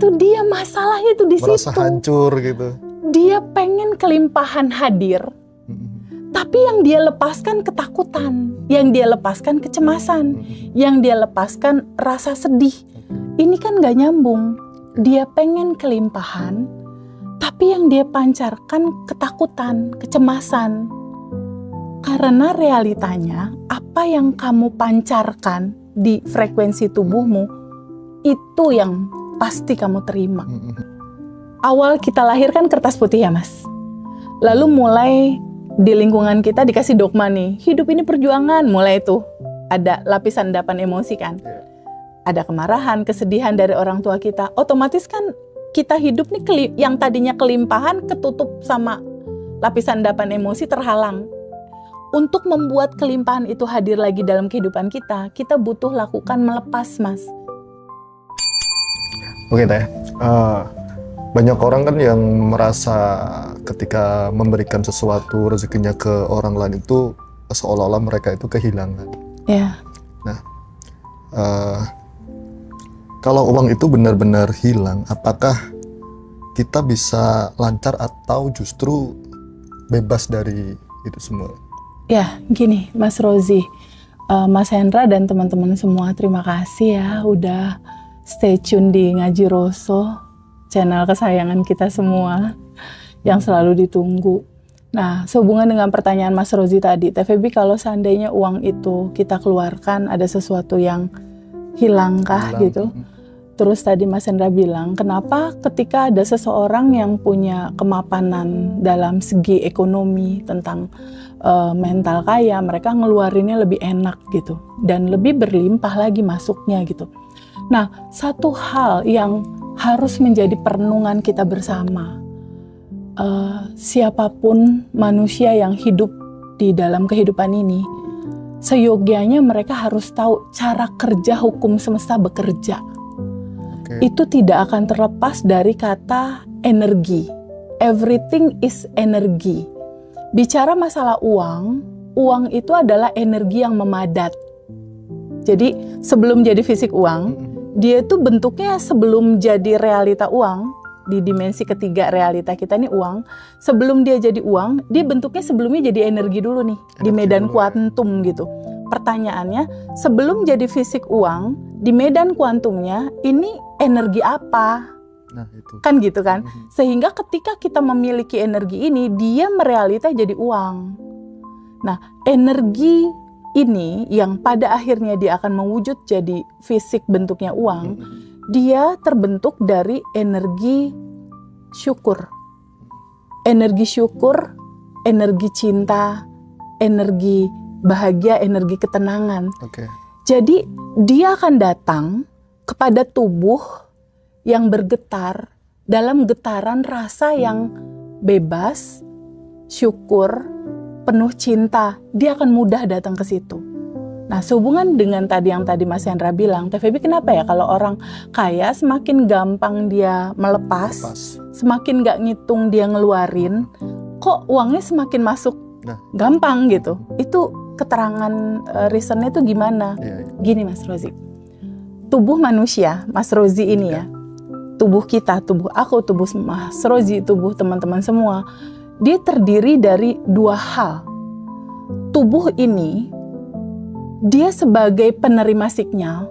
Itu dia masalahnya tuh di Merasa situ. hancur gitu. Dia pengen kelimpahan hadir, tapi yang dia lepaskan ketakutan, yang dia lepaskan kecemasan, yang dia lepaskan rasa sedih. Ini kan gak nyambung. Dia pengen kelimpahan, tapi yang dia pancarkan ketakutan, kecemasan. Karena realitanya, apa yang kamu pancarkan di frekuensi tubuhmu, itu yang pasti kamu terima. Awal kita lahir kan kertas putih ya Mas. Lalu mulai di lingkungan kita dikasih dogma nih, hidup ini perjuangan. Mulai tuh ada lapisan endapan emosi kan. Ada kemarahan, kesedihan dari orang tua kita. Otomatis kan kita hidup nih yang tadinya kelimpahan ketutup sama lapisan endapan emosi, terhalang. Untuk membuat kelimpahan itu hadir lagi dalam kehidupan kita, kita butuh lakukan melepas, Mas. Oke Teh, banyak orang kan yang merasa ketika memberikan sesuatu rezekinya ke orang lain itu seolah-olah mereka itu kehilangan. Ya. Nah, kalau uang itu benar-benar hilang, apakah kita bisa lancar atau justru bebas dari itu semua? Ya, gini Mas Rozi, Mas Hendra dan teman-teman semua, terima kasih ya udah stay tune di Ngaji Roso, channel kesayangan kita semua yang selalu ditunggu. Nah, sehubungan dengan pertanyaan Mas Rozi tadi, TVB kalau seandainya uang itu kita keluarkan, ada sesuatu yang hilangkah gitu? Terus tadi Mas Hendra bilang, kenapa ketika ada seseorang yang punya kemapanan dalam segi ekonomi tentang mental kaya, mereka ngeluarinnya lebih enak gitu. Dan lebih berlimpah lagi masuknya gitu. Nah, satu hal yang harus menjadi perenungan kita bersama. Siapapun manusia yang hidup di dalam kehidupan ini, seyogianya mereka harus tahu cara kerja hukum semesta bekerja. Itu tidak akan terlepas dari kata energi. Everything is energi. Bicara masalah uang, uang itu adalah energi yang memadat. Jadi sebelum jadi fisik uang, dia itu bentuknya sebelum jadi realita uang, di dimensi ketiga realita kita nih uang, sebelum dia jadi uang, dia bentuknya sebelumnya jadi energi dulu nih, energi di medan kuantum gitu. Pertanyaannya, sebelum jadi fisik uang, di medan kuantumnya, ini energi apa? Nah, itu. Kan gitu kan? Sehingga ketika kita memiliki energi ini, dia merealita jadi uang. Nah, energi ini yang pada akhirnya dia akan mewujud jadi fisik bentuknya uang, dia terbentuk dari energi syukur. Energi syukur, energi cinta, energi bahagia, energi ketenangan. Jadi dia akan datang kepada tubuh yang bergetar dalam getaran rasa yang bebas, syukur, penuh cinta. Dia akan mudah datang ke situ. Nah, sehubungan dengan yang tadi Mas Hendra bilang, TVB kenapa ya kalau orang kaya semakin gampang dia melepas, semakin gak ngitung dia ngeluarin, kok uangnya semakin masuk gampang gitu. Itu keterangan reasonnya itu gimana? Gini Mas Rozi, tubuh manusia, Mas Rozi ini ya, tubuh kita, tubuh aku, tubuh Mas Rozi, tubuh teman-teman semua, dia terdiri dari dua hal. Tubuh ini, dia sebagai penerima sinyal,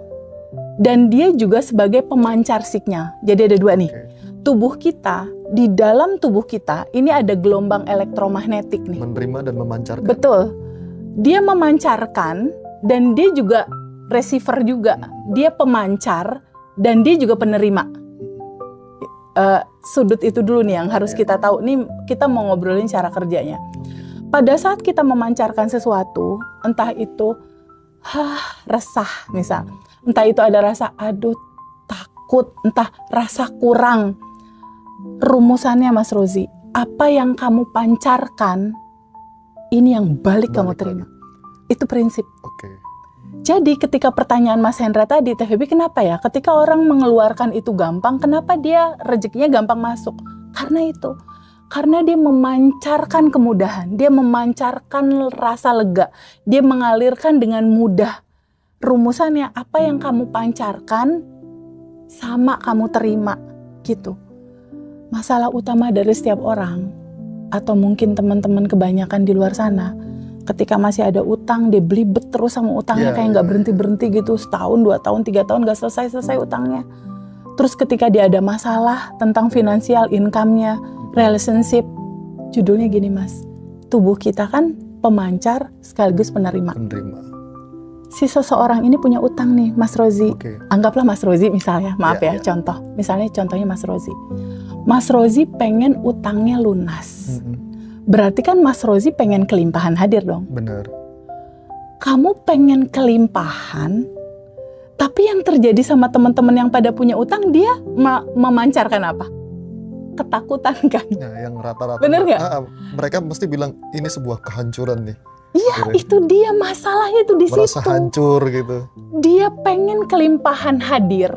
dan dia juga sebagai pemancar sinyal. Jadi ada dua nih. Tubuh kita, di dalam tubuh kita, ini ada gelombang elektromagnetik nih. Menerima dan memancarkan. Betul. Dia memancarkan, dan dia juga receiver juga. Dia pemancar, dan dia juga penerima. Sudut itu dulu nih yang harus kita tahu. Nih kita mau ngobrolin cara kerjanya. Pada saat kita memancarkan sesuatu, entah itu resah misal, entah itu ada rasa aduh takut, entah rasa kurang. Rumusannya Mas Rozi, apa yang kamu pancarkan, ini yang balik kamu terima. Itu prinsip. Jadi ketika pertanyaan Mas Hendra tadi, TVB kenapa ya? Ketika orang mengeluarkan itu gampang, kenapa dia rezekinya gampang masuk? Karena itu. Karena dia memancarkan kemudahan, dia memancarkan rasa lega, dia mengalirkan dengan mudah. Rumusannya, apa yang kamu pancarkan, sama kamu terima. gitu. Masalah utama dari setiap orang, atau mungkin teman-teman kebanyakan di luar sana, ketika masih ada utang, dia belibet terus sama utangnya, kayak nggak berhenti-berhenti gitu, setahun, 2 tahun, 3 tahun nggak selesai-selesai utangnya. Terus ketika dia ada masalah tentang finansial, income-nya, relationship, judulnya gini Mas, tubuh kita kan pemancar sekaligus penerima. Si seseorang ini punya utang nih, Mas Rozi. Anggaplah Mas Rozi misalnya, maaf contoh. Misalnya contohnya Mas Rozi. Mas Rozi pengen utangnya lunas. Berarti kan Mas Rozi pengen kelimpahan hadir dong. Benar. Kamu pengen kelimpahan, tapi yang terjadi sama teman-teman yang pada punya utang, dia memancarkan apa? Ketakutan kan? Ya, yang rata-rata. Bener nggak? Mereka mesti bilang ini sebuah kehancuran nih. Iya, itu dia masalahnya itu di situ. Merasa hancur gitu. Dia pengen kelimpahan hadir,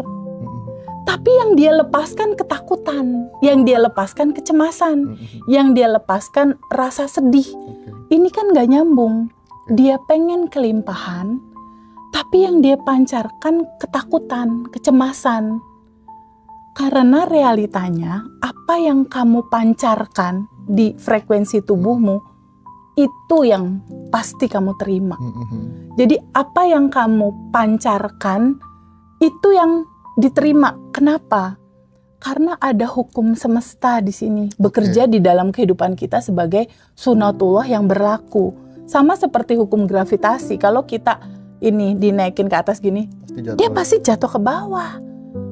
tapi yang dia lepaskan ketakutan, yang dia lepaskan kecemasan, yang dia lepaskan rasa sedih. Ini kan gak nyambung. Dia pengen kelimpahan, tapi yang dia pancarkan ketakutan, kecemasan. Karena realitanya, apa yang kamu pancarkan di frekuensi tubuhmu, itu yang pasti kamu terima. Jadi apa yang kamu pancarkan, itu yang diterima. Kenapa? Karena ada hukum semesta di sini bekerja di dalam kehidupan kita sebagai sunatullah yang berlaku. Sama seperti hukum gravitasi. Kalau kita ini dinaikin ke atas gini, dia pasti jatuh ke bawah.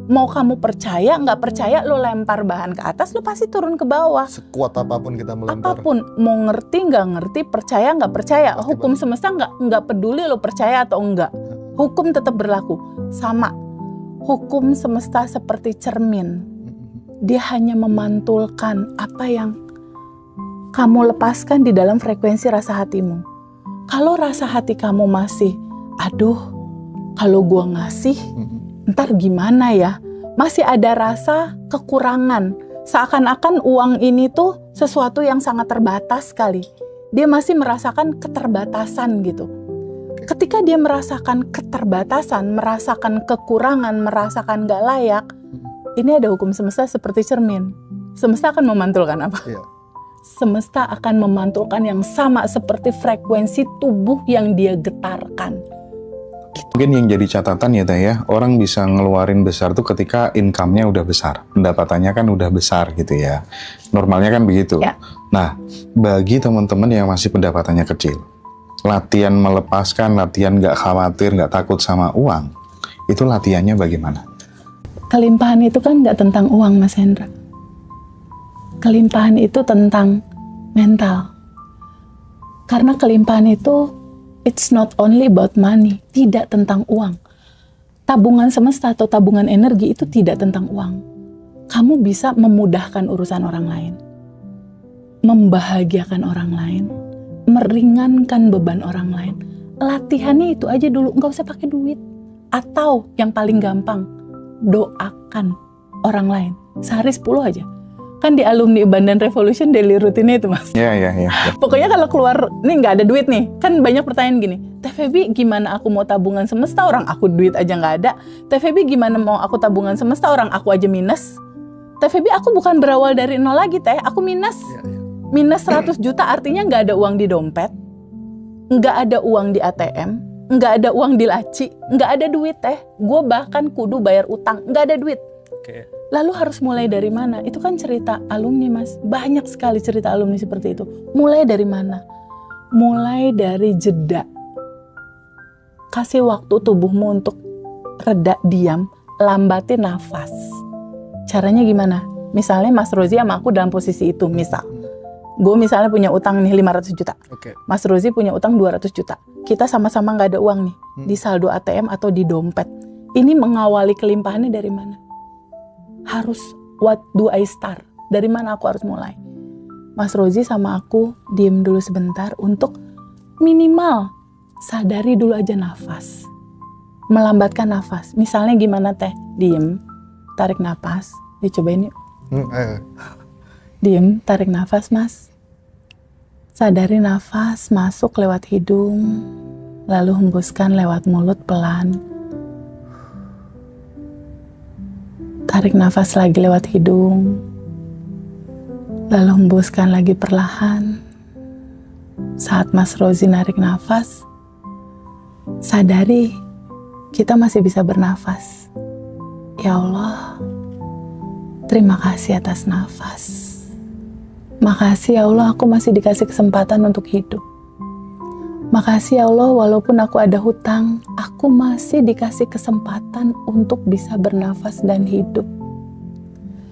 Mau kamu percaya nggak percaya, lo lempar bahan ke atas, lo pasti turun ke bawah. Sekuat apapun kita melempar. Apapun, mau ngerti nggak ngerti, percaya nggak percaya, pasti hukum semesta nggak peduli lo percaya atau enggak. Hukum tetap berlaku. Sama. Hukum semesta seperti cermin. Dia hanya memantulkan apa yang kamu lepaskan di dalam frekuensi rasa hatimu. Kalau rasa hati kamu masih, aduh, kalau gua ngasih, ntar gimana ya? Masih ada rasa kekurangan. Seakan-akan uang ini tuh sesuatu yang sangat terbatas sekali. Dia masih merasakan keterbatasan gitu. Ketika dia merasakan keterbatasan, merasakan kekurangan, merasakan gak layak, ini ada hukum semesta seperti cermin. Semesta akan memantulkan apa? Semesta akan memantulkan yang sama seperti frekuensi tubuh yang dia getarkan. Mungkin yang jadi catatan ya Teh ya, orang bisa ngeluarin besar tuh ketika income-nya udah besar, pendapatannya kan udah besar gitu ya. Normalnya kan begitu. Nah, bagi teman-teman yang masih pendapatannya kecil, latihan melepaskan, latihan nggak khawatir, nggak takut sama uang, itu latihannya bagaimana? Kelimpahan itu kan nggak tentang uang, Mas Hendra. Kelimpahan itu tentang mental. Karena kelimpahan itu it's not only about money, tidak tentang uang. Tabungan semesta atau tabungan energi itu tidak tentang uang. Kamu bisa memudahkan urusan orang lain, membahagiakan orang lain, meringankan beban orang lain. Latihannya itu aja dulu, nggak usah pakai duit. Atau yang paling gampang, doakan orang lain. Sehari 10 aja. Kan di alumni Bandan Revolution daily rutinnya itu Mas. Iya. Pokoknya kalau keluar, nih nggak ada duit nih. Kan banyak pertanyaan gini, Teh Feby gimana aku mau tabungan semesta, orang aku duit aja nggak ada. Teh Feby gimana mau aku tabungan semesta, orang aku aja minus. Teh Feby aku bukan berawal dari nol lagi Teh, aku minus. Minus 100 juta artinya nggak ada uang di dompet, nggak ada uang di ATM, nggak ada uang di laci, nggak ada duit Teh. Gue bahkan kudu bayar utang, nggak ada duit. Lalu harus mulai dari mana? Itu kan cerita alumni Mas. Banyak sekali cerita alumni seperti itu. Mulai dari mana? Mulai dari jeda. Kasih waktu tubuhmu untuk reda, diam, lambatin nafas. Caranya gimana? Misalnya Mas Rozi sama aku dalam posisi itu, misal. Gue misalnya punya utang nih 500 juta. Mas Rozi punya utang 200 juta. Kita sama-sama gak ada uang nih. Di saldo ATM atau di dompet. Ini mengawali kelimpahannya dari mana? Harus, what do I start? Dari mana aku harus mulai? Mas Rozi sama aku diem dulu sebentar untuk minimal sadari dulu aja nafas. Melambatkan nafas. Misalnya gimana Teh? Diem, tarik nafas. Dicobain yuk. Diem, tarik nafas Mas. Sadari nafas masuk lewat hidung, lalu hembuskan lewat mulut pelan. Tarik nafas lagi lewat hidung, lalu hembuskan lagi perlahan. Saat Mas Rozi narik nafas, sadari kita masih bisa bernafas. Ya Allah, terima kasih atas nafas. Makasih ya Allah, aku masih dikasih kesempatan untuk hidup. Makasih ya Allah, walaupun aku ada hutang, aku masih dikasih kesempatan untuk bisa bernafas dan hidup.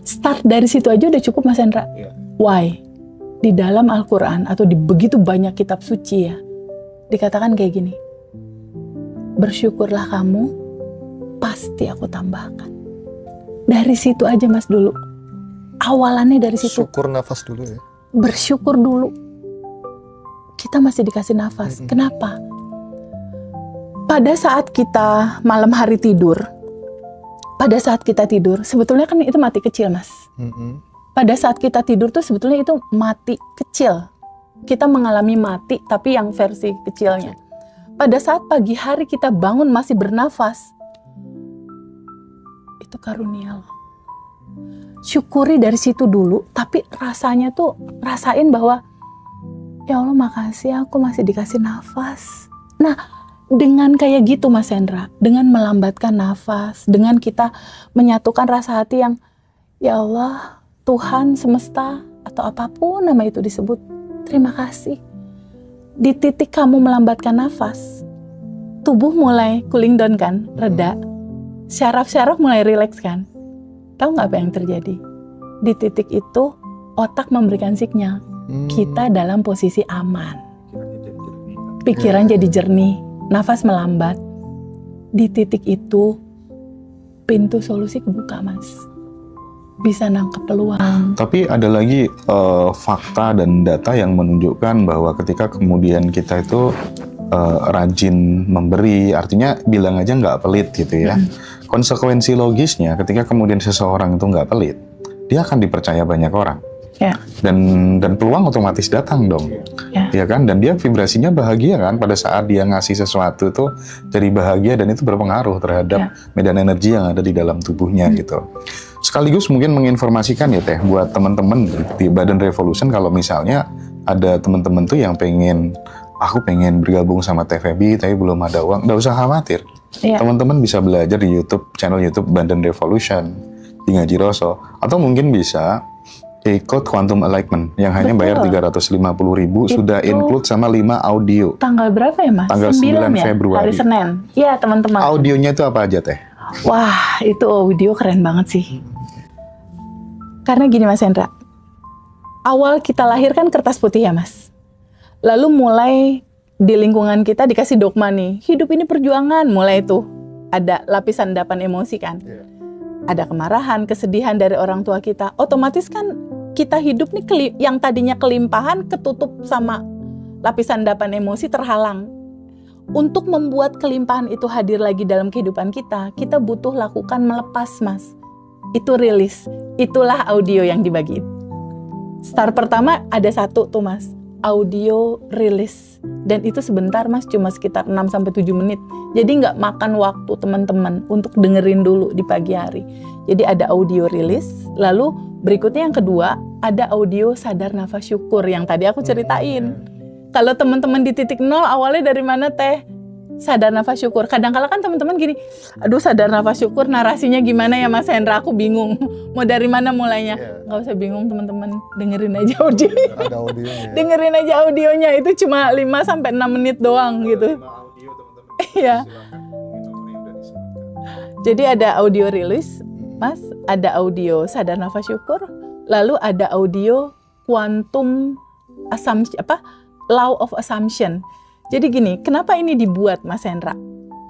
Start dari situ aja udah cukup, Mas Hendra. Why? Di dalam Al-Quran atau di begitu banyak kitab suci ya, dikatakan kayak gini, bersyukurlah kamu, pasti aku tambahkan. Dari situ aja Mas dulu. Awalannya dari situ. Syukur nafas dulu ya. Bersyukur dulu. Kita masih dikasih nafas. Kenapa? Pada saat kita malam hari tidur, pada saat kita tidur, sebetulnya kan itu mati kecil, Mas. Pada saat kita tidur tuh sebetulnya itu mati kecil. Kita mengalami mati, tapi yang versi kecilnya. Pada saat pagi hari kita bangun masih bernafas, itu karunia Allah. Syukuri dari situ dulu, tapi rasanya tuh rasain bahwa ya Allah makasih aku masih dikasih nafas. Nah, dengan kayak gitu Mas Hendra, dengan melambatkan nafas, dengan kita menyatukan rasa hati yang ya Allah, Tuhan semesta atau apapun nama itu disebut, terima kasih. Di titik kamu melambatkan nafas, tubuh mulai cooling down kan, reda. Syaraf-syaraf mulai rileks kan. Tahu nggak apa yang terjadi? Di titik itu otak memberikan sinyal. Kita dalam posisi aman. Pikiran jadi jernih, nafas melambat. Di titik itu pintu solusi kebuka, Mas. Bisa nangkep peluang. Tapi ada lagi fakta dan data yang menunjukkan bahwa ketika kemudian kita itu rajin memberi, artinya bilang aja nggak pelit gitu ya. Konsekuensi logisnya ketika kemudian seseorang itu nggak pelit, dia akan dipercaya banyak orang. Ya. Dan peluang otomatis datang dong, ya kan? Dan dia vibrasinya bahagia kan pada saat dia ngasih sesuatu itu jadi bahagia dan itu berpengaruh terhadap medan energi yang ada di dalam tubuhnya gitu. Sekaligus mungkin menginformasikan ya Teh buat teman-teman di Badan Revolution kalau misalnya ada teman-teman tuh yang aku pengen bergabung sama Teh Feby tapi belum ada uang, nggak usah khawatir. Teman-teman bisa belajar di channel YouTube Badan Revolution di Ngaji Roso atau mungkin bisa ikut Quantum Enlightenment yang hanya bayar 350.000 sudah include sama 5 audio. Tanggal berapa ya Mas? Tanggal 9 ya? Februari. Hari Senin. Iya teman-teman. Audionya itu apa aja Teh? Wah itu audio keren banget sih. Karena gini Mas Hendra, awal kita lahir kan kertas putih ya Mas. Lalu mulai di lingkungan kita dikasih dogma nih, hidup ini perjuangan, mulai tuh ada lapisan endapan emosi kan. Ada kemarahan, kesedihan dari orang tua kita. Otomatis kan kita hidup nih yang tadinya kelimpahan ketutup sama lapisan endapan emosi terhalang. Untuk membuat kelimpahan itu hadir lagi dalam kehidupan kita, kita butuh lakukan melepas Mas. Itu rilis. Itulah audio yang dibagi. Start pertama ada satu tuh Mas, audio rilis. Dan itu sebentar Mas, cuma sekitar 6-7 menit. Jadi nggak makan waktu teman-teman untuk dengerin dulu di pagi hari. Jadi ada audio rilis, lalu berikutnya yang kedua, ada audio sadar nafas syukur yang tadi aku ceritain. Kalau teman-teman di titik nol, awalnya dari mana Teh? Sadar nafas syukur. Kadang-kala kan teman-teman gini, aduh sadar nafas syukur narasinya gimana ya Mas Hendra, aku bingung. Mau dari mana mulainya? Nggak usah bingung teman-teman, dengerin aja audionya. Ada audionya. Dengerin aja audionya, itu cuma 5-6 menit doang gitu. Iya. Jadi ada audio rilis, Mas, ada audio sadar nafas syukur, lalu ada audio quantum assumption, law of assumption. Jadi gini, kenapa ini dibuat Mas Hendra?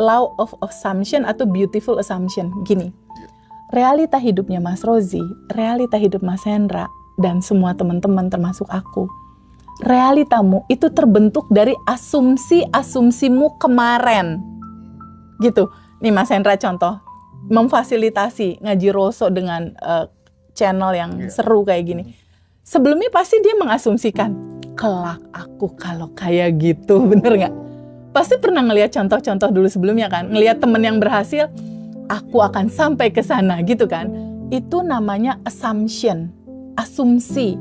Law of assumption atau beautiful assumption. Gini, realita hidupnya Mas Rozi, realita hidup Mas Hendra, dan semua teman-teman termasuk aku. Realitamu itu terbentuk dari asumsi-asumsimu kemarin. Gitu. Nih Mas Hendra contoh, memfasilitasi Ngaji Roso dengan channel yang seru kayak gini. Sebelumnya pasti dia mengasumsikan, kelak aku kalau kayak gitu, bener nggak? Pasti pernah ngelihat contoh-contoh dulu sebelumnya kan, ngelihat temen yang berhasil, aku akan sampai ke sana gitu kan. itu namanya assumption, asumsi.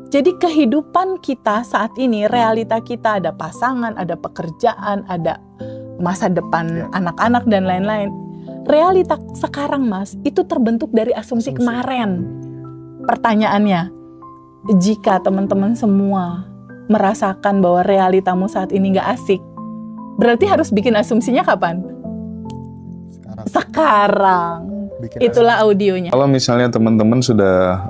Jadi kehidupan kita saat ini, realita kita ada pasangan, ada pekerjaan, ada masa depan anak-anak dan lain-lain. Realita sekarang Mas, itu terbentuk dari asumsi kemarin. Pertanyaannya, jika teman-teman semua merasakan bahwa realitamu saat ini gak asik, berarti harus bikin asumsinya kapan? Sekarang. Itulah audionya. Kalau misalnya teman-teman sudah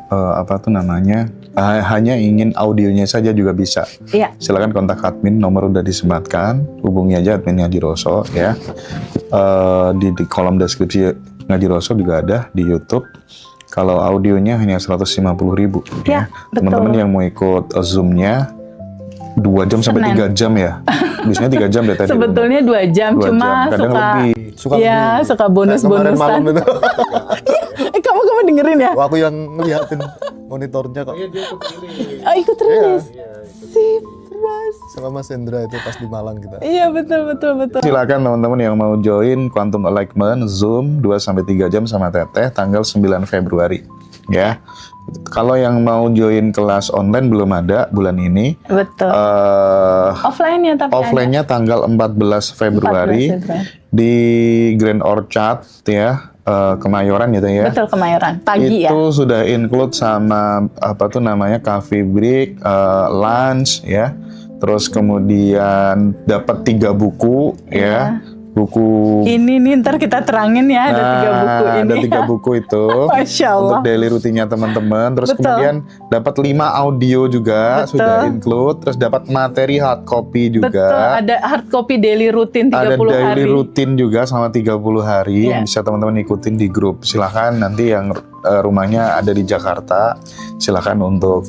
hanya ingin audionya saja juga bisa. Iya. Silakan kontak admin, nomor udah disematkan, hubungi aja admin Ngaji Roso ya. Di kolom deskripsi Ngaji Roso juga ada di YouTube. Kalau audionya hanya 150.000 ya. Teman-teman yang mau ikut Zoom-nya 2 jam sampai 3 jam ya. Biasanya 3 jam deh tadi. Sebetulnya 2 jam, cuma kadang lebih. Suka bonus-bonusan. Kamu dengerin ya? Aku yang ngeliatin monitornya kok. Iya, dia ikut rilis. Oh, ikut rilis. Sip, Ras. Sama Mas Hendra itu pas di Malang kita. Iya, betul. Silakan teman-teman yang mau join Quantum Alignment Zoom 2-3 jam sama Teteh tanggal 9 Februari ya. Kalau yang mau join kelas online belum ada bulan ini. Betul. Offline-nya tapi offline-nya tanggal 14 Februari di Grand Orchard ya, Kemayoran gitu ya. Betul, Kemayoran. Pagi ya. Itu sudah include sama coffee break, lunch ya. Terus kemudian dapat 3 buku ya. Buku ini nih ntar kita terangin ya, ada 3 buku ini. Ada 3 buku itu. Masya Allah. Untuk daily rutinnya teman-teman. Terus kemudian dapat 5 audio juga sudah include. Terus dapat materi hard copy juga. Betul, ada hard copy daily rutin 30 hari. Ada daily rutin juga sama 30 hari yang bisa teman-teman ikutin di grup. Silahkan nanti yang rumahnya ada di Jakarta, silahkan untuk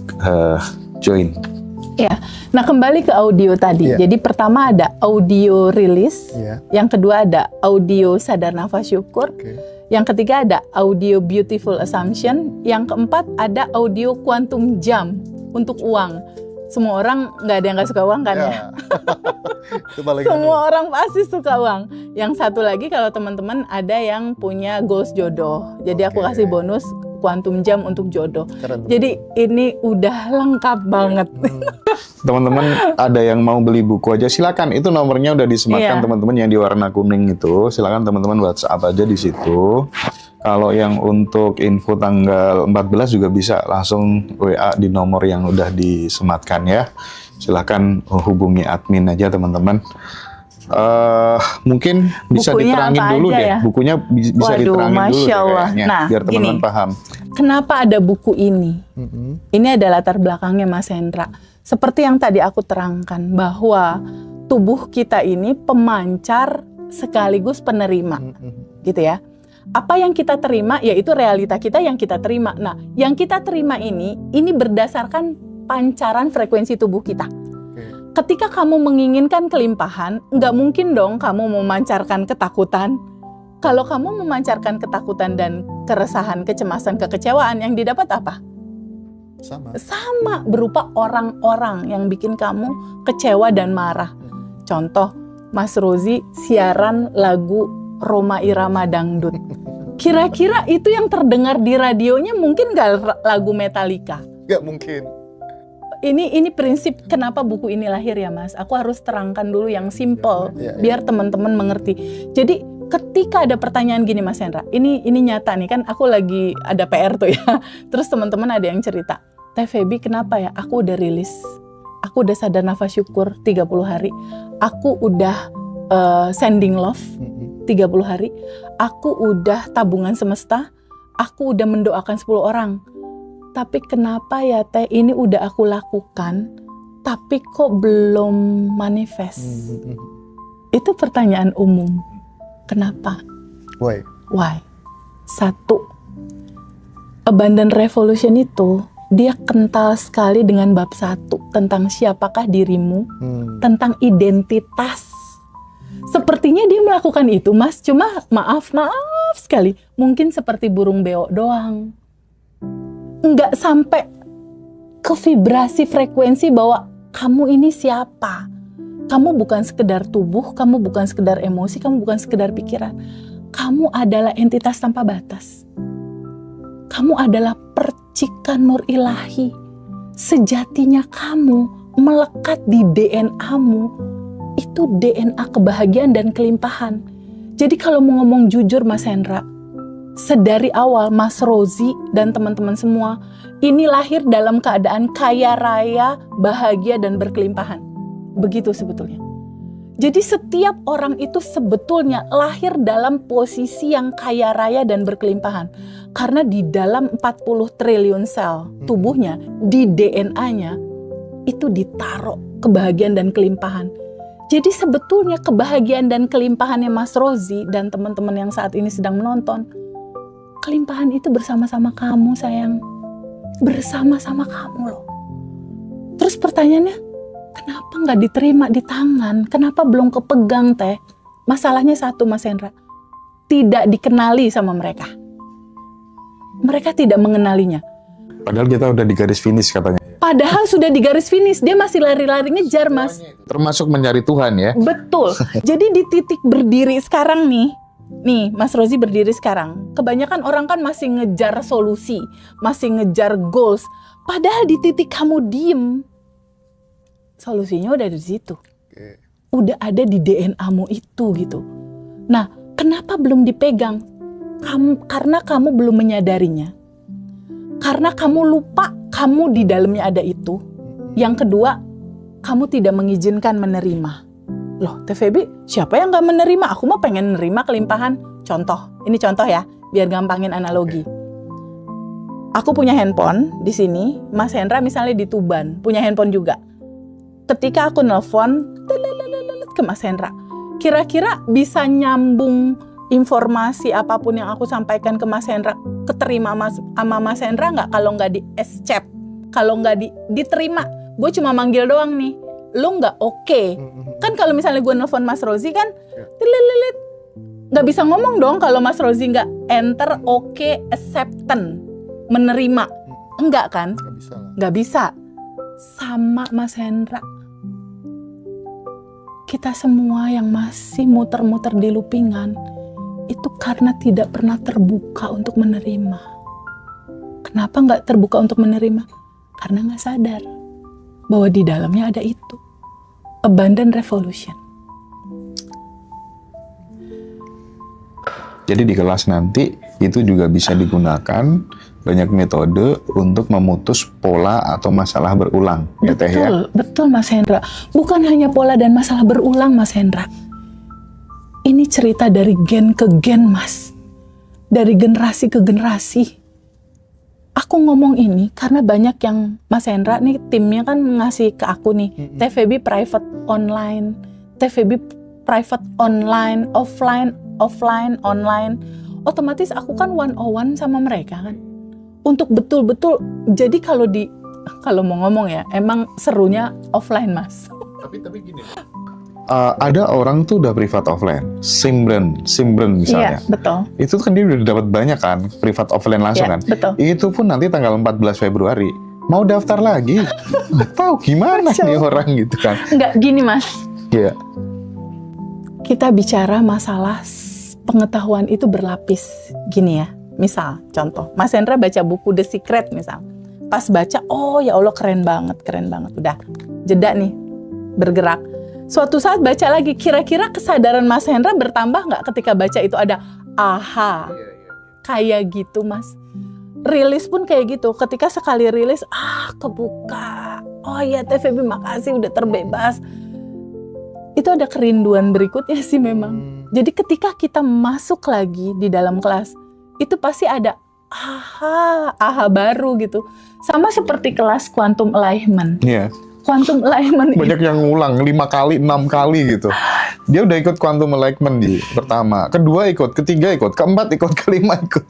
join. Ya, nah kembali ke audio tadi. Jadi pertama ada audio rilis, yang kedua ada audio sadar nafas syukur, yang ketiga ada audio beautiful assumption, yang keempat ada audio quantum jam untuk uang. Semua orang nggak ada yang nggak suka uang kan ya? Semua orang pasti suka uang. Yang satu lagi kalau teman-teman ada yang punya goals jodoh, jadi aku kasih bonus quantum jam untuk jodoh. Keren. Jadi ini udah lengkap banget. Teman-teman ada yang mau beli buku aja silakan. Itu nomornya udah disematkan teman-teman yang di warna kuning itu. Silakan teman-teman WhatsApp aja di situ. Kalau yang untuk info tanggal 14 juga bisa langsung WA di nomor yang udah disematkan ya. Silakan hubungi admin aja teman-teman. Mungkin bisa bukunya diterangin dulu deh. Ya? Bukunya bisa diterangin dulu deh kayaknya, nah, biar teman-teman paham. Kenapa ada buku ini? Ini ada latar belakangnya Mas Hendra. Seperti yang tadi aku terangkan bahwa tubuh kita ini pemancar sekaligus penerima, gitu ya. Apa yang kita terima, yaitu realita kita yang kita terima. Nah, yang kita terima ini berdasarkan pancaran frekuensi tubuh kita. Ketika kamu menginginkan kelimpahan, nggak mungkin dong kamu memancarkan ketakutan. Kalau kamu memancarkan ketakutan dan keresahan, kecemasan, kekecewaan, yang didapat apa? Sama, berupa orang-orang yang bikin kamu kecewa dan marah. Contoh, Mas Rozi siaran lagu Roma Irama Dangdut. Kira-kira itu yang terdengar di radionya mungkin nggak lagu Metallica? Nggak mungkin. Ini prinsip kenapa buku ini lahir ya Mas. Aku harus terangkan dulu yang simple biar teman-teman mengerti. Jadi ketika ada pertanyaan gini Mas Hendra, ini nyata nih kan, aku lagi ada PR tuh ya. Terus teman-teman ada yang cerita, Teh Feby kenapa ya? Aku udah rilis, aku udah sadar nafas syukur 30 hari, aku udah sending love 30 hari, aku udah tabungan semesta, aku udah mendoakan 10 orang. Tapi kenapa ya Teh, ini udah aku lakukan, tapi kok belum manifest? Itu pertanyaan umum. Kenapa? Why? Satu, Abundant Revolution itu, dia kental sekali dengan bab 1, tentang siapakah dirimu, tentang identitas. Sepertinya dia melakukan itu Mas, cuma maaf sekali, mungkin seperti burung beo doang. Nggak sampai ke vibrasi frekuensi bahwa kamu ini siapa. Kamu bukan sekedar tubuh, kamu bukan sekedar emosi, kamu bukan sekedar pikiran. Kamu adalah entitas tanpa batas. Kamu adalah percikan nur ilahi. Sejatinya kamu melekat di DNA-mu. Itu DNA kebahagiaan dan kelimpahan. Jadi kalau mau ngomong jujur Mas Hendra, sedari awal Mas Rozi dan teman-teman semua, ini lahir dalam keadaan kaya raya, bahagia dan berkelimpahan. Begitu sebetulnya. Jadi setiap orang itu sebetulnya lahir dalam posisi yang kaya raya dan berkelimpahan. Karena di dalam 40 triliun sel tubuhnya, di DNA-nya, itu ditaruh kebahagiaan dan kelimpahan. Jadi sebetulnya kebahagiaan dan kelimpahannya Mas Rozi dan teman-teman yang saat ini sedang menonton, kelimpahan itu bersama-sama kamu sayang. Bersama-sama kamu loh. Terus pertanyaannya, kenapa nggak diterima di tangan? Kenapa belum kepegang teh? Masalahnya satu Mas Hendra, tidak dikenali sama mereka. Mereka tidak mengenalinya. Padahal kita udah di garis finish katanya. Padahal sudah di garis finish, dia masih lari-lari ngejar Mas. Termasuk mencari Tuhan ya. Betul. Jadi di titik berdiri sekarang nih Mas Rozi berdiri sekarang. Kebanyakan orang kan masih ngejar solusi, masih ngejar goals. Padahal di titik kamu diem, solusinya udah di situ. Udah ada di DNA-mu itu gitu. Nah, kenapa belum dipegang? Karena kamu belum menyadarinya. Karena kamu lupa kamu di dalamnya ada itu. Yang kedua, kamu tidak mengizinkan menerima. Loh, TVB, siapa yang gak menerima? Aku mah pengen menerima kelimpahan. Contoh, ini contoh ya, biar gampangin analogi. Aku punya handphone di sini, Mas Hendra misalnya di Tuban, punya handphone juga. Ketika aku nelpon ke Mas Hendra, kira-kira bisa nyambung informasi apapun yang aku sampaikan ke Mas Hendra, keterima sama Mas Hendra nggak kalau nggak di escape, kalau nggak diterima, gue cuma manggil doang nih, lu nggak oke. Kan kalau misalnya gue nelfon Mas Rozi kan, nggak bisa ngomong dong kalau Mas Rozi nggak enter oke, acceptance, menerima, enggak kan? Nggak bisa. Sama Mas Hendra. Kita semua yang masih muter-muter di loopingan, itu karena tidak pernah terbuka untuk menerima. Kenapa nggak terbuka untuk menerima? Karena nggak sadar bahwa di dalamnya ada itu. Abundant revolution. Jadi di kelas nanti itu juga bisa digunakan banyak metode untuk memutus pola atau masalah berulang. Betul, ya Teh ya? Betul Mas Hendra. Bukan hanya pola dan masalah berulang Mas Hendra. Ini cerita dari gen ke gen Mas. Dari generasi ke generasi. Aku ngomong ini karena banyak yang Mas Hendra nih timnya kan ngasih ke aku nih. TVB private online. TVB private online, offline, online. Otomatis aku kan one-on-one sama mereka kan. Untuk betul-betul, jadi kalau mau ngomong ya, emang serunya offline Mas. Tapi gini. Ada orang tuh udah privat offline, Simbren misalnya. Iya, betul. Itu kan dia udah dapat banyak kan, privat offline langsung kan. Betul. Itu pun nanti tanggal 14 Februari mau daftar lagi. Nggak tahu gimana nih orang gitu kan. Enggak, gini Mas. Iya. Kita bicara masalah pengetahuan itu berlapis. Gini ya, misal contoh, Mas Hendra baca buku The Secret misal. Pas baca, oh ya Allah keren banget. Udah, jeda nih, bergerak. Suatu saat baca lagi, kira-kira kesadaran Mas Hendra bertambah nggak ketika baca itu ada aha. Kayak gitu Mas. Rilis pun kayak gitu, ketika sekali rilis, kebuka. Oh ya TVB makasih udah terbebas. Itu ada kerinduan berikutnya sih memang. Jadi ketika kita masuk lagi di dalam kelas, itu pasti ada aha baru gitu. Sama seperti kelas quantum alignment. Iya. Quantum alignment Banyak yang ngulang 5 kali, 6 kali gitu. Dia udah ikut quantum alignment di pertama, kedua ikut, ketiga ikut, keempat ikut, kelima ikut.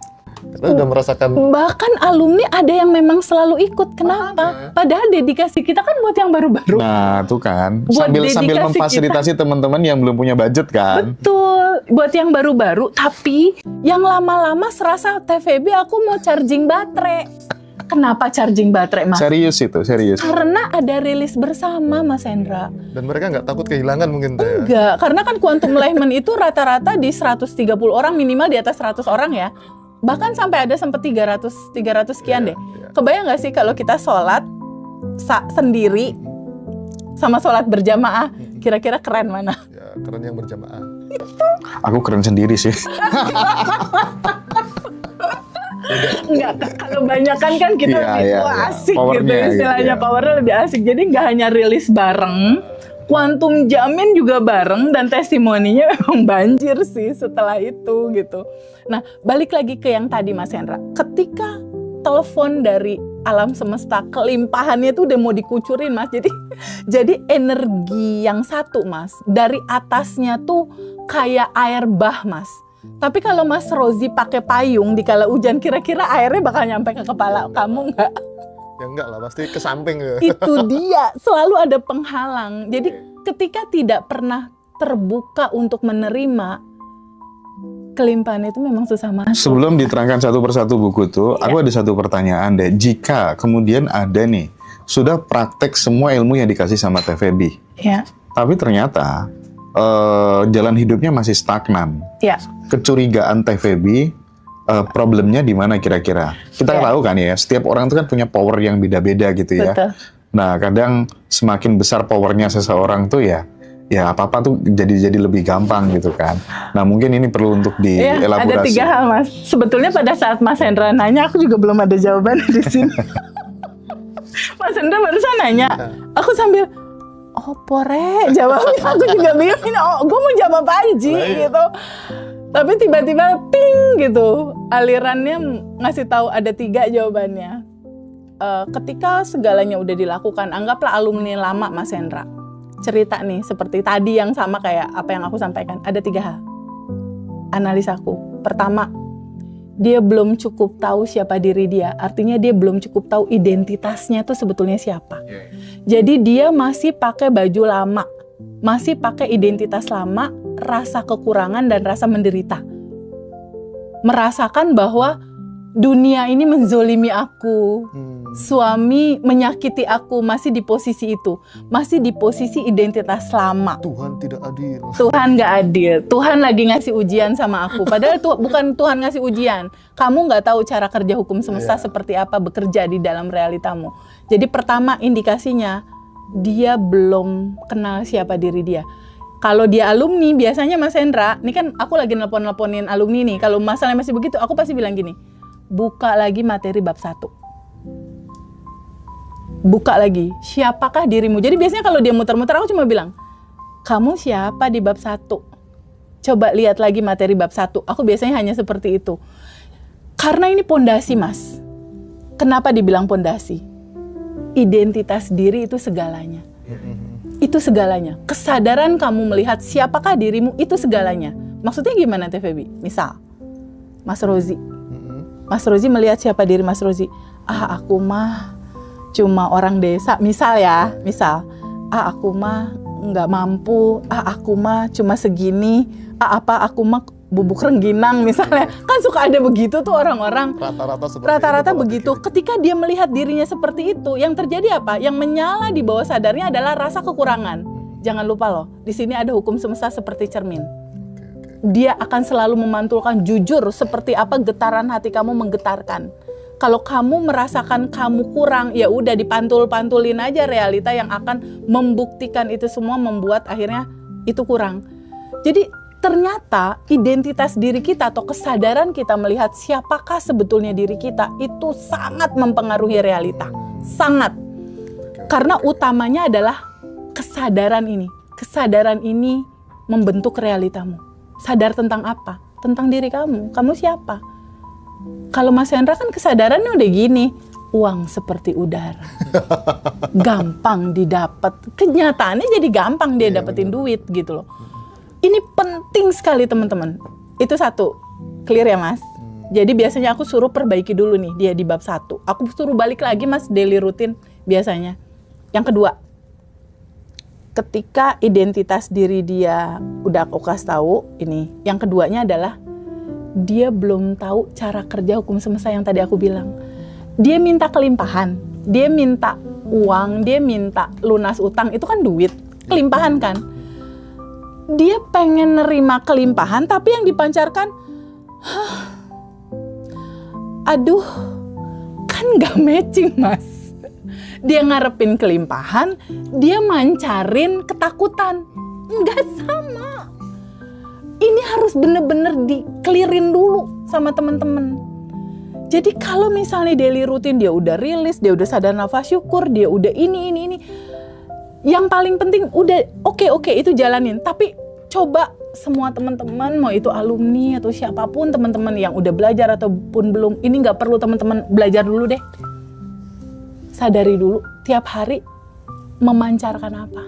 Kita udah merasakan. Bahkan alumni ada yang memang selalu ikut. Kenapa? Padahal dedikasi kita kan buat yang baru-baru. Nah, tuh kan. Buat Sambil dedikasi memfasilitasi teman-teman yang belum punya budget kan. Betul. Buat yang baru-baru, tapi yang lama-lama serasa TVB aku mau charging baterai. Kenapa charging baterai, Mas? Serius itu, serius. Karena ada rilis bersama, Mas Hendra. Dan mereka nggak takut kehilangan mungkin Teh. Enggak, karena kan quantum alignment itu rata-rata di 130 orang, minimal di atas 100 orang ya. Bahkan sampai ada sempat 300 sekian deh. Iya. Kebayang nggak sih kalau kita sholat sendiri sama sholat berjamaah, kira-kira keren mana? Ya, keren yang berjamaah. Aku keren sendiri sih. Enggak, kalau banyak kan kita lebih asik gitu Powernya istilahnya, gitu ya. powernya lebih asik. Jadi nggak hanya rilis bareng, kuantum jamin juga bareng, dan testimoninya memang banjir sih setelah itu gitu. Nah, balik lagi ke yang tadi Mas Hendra, ketika telepon dari alam semesta, kelimpahannya itu udah mau dikucurin Mas. Jadi energi yang satu Mas, dari atasnya tuh kayak air bah Mas. Tapi kalau Mas Rozi pakai payung di kala hujan, kira-kira airnya bakal nyampe ke kepala kamu nggak? Ya enggak lah, pasti ke samping ya. Itu dia, selalu ada penghalang. Jadi ketika tidak pernah terbuka untuk menerima, kelimpahan itu memang susah masuk. Sebelum diterangkan satu persatu buku tuh, aku ada satu pertanyaan deh. Jika kemudian ada nih, sudah praktek semua ilmu yang dikasih sama TVB, Ya, tapi ternyata jalan hidupnya masih stagnan. ya. Kecurigaan TVB, problemnya di mana kira-kira? Kita tahu kan ya, setiap orang itu kan punya power yang beda-beda gitu ya. Betul. Nah, kadang semakin besar powernya seseorang tuh ya apa-apa tuh jadi lebih gampang gitu kan. Nah, mungkin ini perlu untuk Ya, dielaborasi. ada 3 hal Mas. Sebetulnya pada saat Mas Hendra nanya, aku juga belum ada jawaban di sini. Mas Hendra barusan nanya, aku sambil pore jawabnya, aku juga bingung ini, gue mau jawab apaan Ji gitu. Tapi tiba-tiba ting gitu, alirannya ngasih tahu ada 3 jawabannya. Ketika segalanya udah dilakukan, anggaplah alumni lama Mas Hendra cerita nih seperti tadi yang sama kayak apa yang aku sampaikan. Ada 3 hal analisaku. Pertama, dia belum cukup tahu siapa diri dia. Artinya dia belum cukup tahu identitasnya itu sebetulnya siapa. Jadi dia masih pakai baju lama, masih pakai identitas lama, rasa kekurangan dan rasa menderita. Merasakan bahwa dunia ini menzolimi aku, suami menyakiti aku, masih di posisi itu, masih di posisi identitas lama. Tuhan tidak adil. Tuhan gak adil, Tuhan lagi ngasih ujian sama aku. Padahal bukan Tuhan ngasih ujian, kamu gak tahu cara kerja hukum semesta seperti apa bekerja di dalam realitamu. Jadi pertama indikasinya, dia belum kenal siapa diri dia. Kalau dia alumni, biasanya Mas Hendra, ini kan aku lagi nelponin alumni nih, kalau masalahnya masih begitu, aku pasti bilang gini, buka lagi materi bab 1. Buka lagi, siapakah dirimu? Jadi biasanya kalau dia muter-muter, aku cuma bilang, kamu siapa di bab 1? Coba lihat lagi materi bab 1. Aku biasanya hanya seperti itu. Karena ini pondasi, Mas. Kenapa dibilang pondasi? Identitas diri itu segalanya. Itu segalanya. Kesadaran kamu melihat siapakah dirimu, itu segalanya. Maksudnya gimana TVB? Misal, Mas Rozi. Mas Rozi melihat siapa diri Mas Rozi. Aku mah cuma orang desa, misal ya, misal. Aku mah nggak mampu, aku mah cuma segini, aku mah bubuk rengginang misalnya. Kan suka ada begitu tuh orang-orang. Rata-rata begitu. Ketika dia melihat dirinya seperti itu, yang terjadi apa? Yang menyala di bawah sadarnya adalah rasa kekurangan. Jangan lupa loh, di sini ada hukum semesta seperti cermin. Dia akan selalu memantulkan jujur seperti apa getaran hati kamu menggetarkan. Kalau kamu merasakan kamu kurang, ya udah dipantul-pantulin aja realita yang akan membuktikan itu semua, membuat akhirnya itu kurang. Jadi ternyata identitas diri kita atau kesadaran kita melihat siapakah sebetulnya diri kita itu sangat mempengaruhi realita. Sangat. Karena utamanya adalah kesadaran ini. Kesadaran ini membentuk realitamu. Sadar tentang apa? Tentang diri kamu. Kamu siapa? Kalau Mas Hendra kan kesadarannya udah gini, uang seperti udara, gampang didapat. Kenyataannya jadi gampang dia dapetin duit gitu loh. Ini penting sekali teman-teman. Itu 1, clear ya Mas. Jadi biasanya aku suruh perbaiki dulu nih dia di bab 1. Aku suruh balik lagi Mas daily rutin biasanya. Yang kedua, ketika identitas diri dia udah aku kasih tahu ini. Yang keduanya adalah dia belum tahu cara kerja hukum semesta yang tadi aku bilang. Dia minta kelimpahan, dia minta uang, dia minta lunas utang, itu kan duit, kelimpahan kan. Dia pengen nerima kelimpahan, tapi yang dipancarkan, aduh, kan gak matching mas. Dia ngarepin kelimpahan, dia mancarin ketakutan. Nggak sama. Ini harus bener-bener di-clearin dulu sama teman-teman. Jadi kalau misalnya daily rutin dia udah rilis, dia udah sadar nafas syukur, dia udah ini. Yang paling penting udah oke itu jalanin. Tapi coba semua teman-teman, mau itu alumni atau siapapun teman-teman yang udah belajar ataupun belum, ini nggak perlu teman-teman belajar dulu deh. Sadari dulu tiap hari memancarkan apa?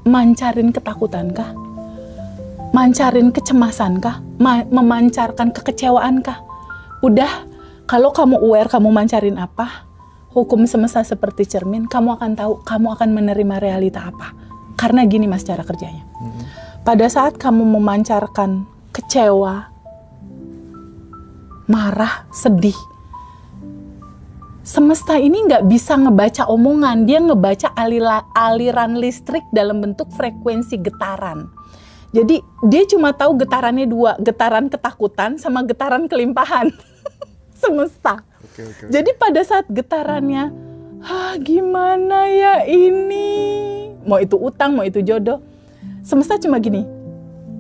Mancarin ketakutan kah? Mancarin kecemasan kah? Memancarkan kekecewaan kah? Udah, kalau kamu aware kamu mancarin apa, hukum semesta seperti cermin, kamu akan tahu kamu akan menerima realita apa. Karena gini mas cara kerjanya. Pada saat kamu memancarkan kecewa, marah, sedih, semesta ini nggak bisa ngebaca omongan, dia ngebaca aliran listrik dalam bentuk frekuensi getaran. Jadi dia cuma tahu getarannya dua, getaran ketakutan sama getaran kelimpahan. Semesta. Okay. Jadi pada saat getarannya, gimana ya ini? Mau itu utang, mau itu jodoh. Semesta cuma gini,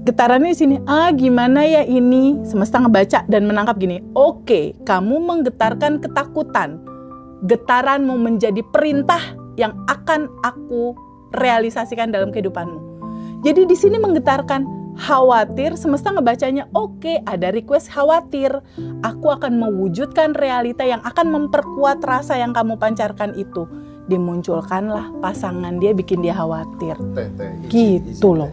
getarannya di sini, gimana ya ini? Semesta ngebaca dan menangkap gini, oke, kamu menggetarkan ketakutan. Getaranmu menjadi perintah yang akan aku realisasikan dalam kehidupanmu. Jadi di sini menggetarkan khawatir, semesta ngebacanya oke, ada request khawatir. Aku akan mewujudkan realita yang akan memperkuat rasa yang kamu pancarkan itu. Dimunculkanlah pasangan dia bikin dia khawatir. Gitu loh.